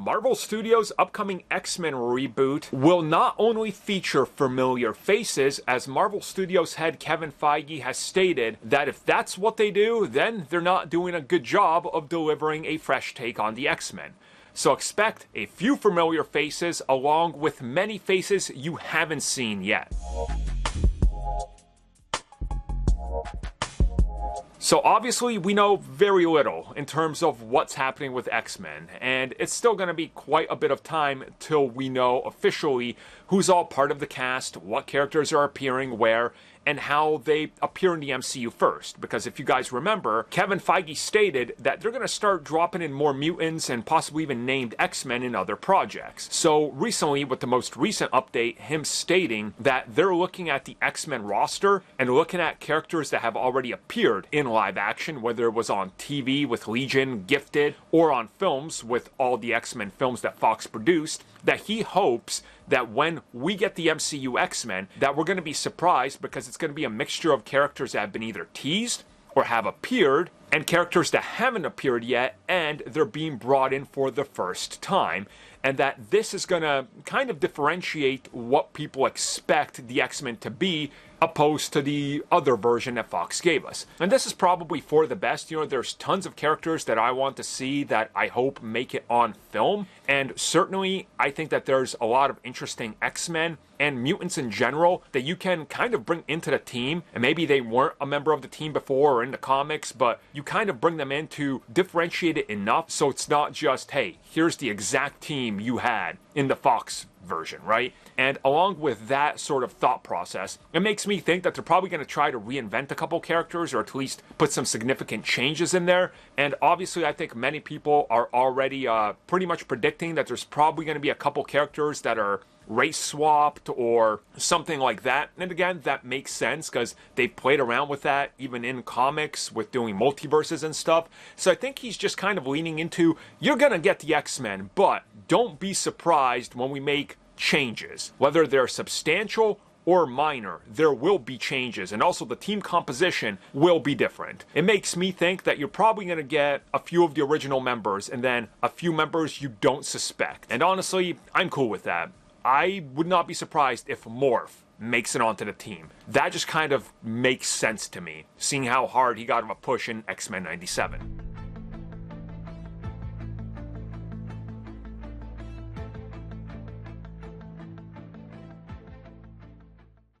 Marvel Studios' upcoming X-Men reboot will not only feature familiar faces, as Marvel Studios head Kevin Feige has stated that if that's what they do, then they're not doing a good job of delivering a fresh take on the X-Men. So expect a few familiar faces along with many faces you haven't seen yet. So obviously we know very little in terms of what's happening with X-Men, and it's still going to be quite a bit of time till we know officially who's all part of the cast, what characters are appearing where, and how they appear in the MCU first. Because if you guys remember, Kevin Feige stated that they're going to start dropping in more mutants and possibly even named X-Men in other projects. So recently, with the most recent update, him stating that they're looking at the X-Men roster and looking at characters that have already appeared in live action, whether it was on TV with Legion, Gifted, or on films with all the X-Men films that Fox produced, that he hopes that when we get the MCU X-Men, that we're going to be surprised because it's going to be a mixture of characters that have been either teased or have appeared, and characters that haven't appeared yet, and they're being brought in for the first time. And that this is going to kind of differentiate what people expect the X-Men to be, opposed to the other version that Fox gave us. And this is probably for the best. You know, there's tons of characters that I want to see that I hope make it on film. And certainly, I think that there's a lot of interesting X-Men and mutants in general that you can kind of bring into the team. And maybe they weren't a member of the team before or in the comics, but you kind of bring them in to differentiate it enough so it's not just, hey, here's the exact team you had in the Fox version, right? And along with that sort of thought process, it makes me think that they're probably going to try to reinvent a couple characters, or at least put some significant changes in there. And obviously, I think many people are already pretty much predicting that there's probably going to be a couple characters that are race swapped or something like that. And again, that makes sense because they've played around with that even in comics with doing multiverses and stuff. So I think he's just kind of leaning into, you're gonna get the X-Men, but don't be surprised when we make changes. Whether they're substantial or minor, there will be changes, and also the team composition will be different. It makes me think that you're probably going to get a few of the original members and then a few members you don't suspect. And honestly, I'm cool with that. I would not be surprised if Morph makes it onto the team. That just kind of makes sense to me, seeing how hard he got of a push in X-Men 97.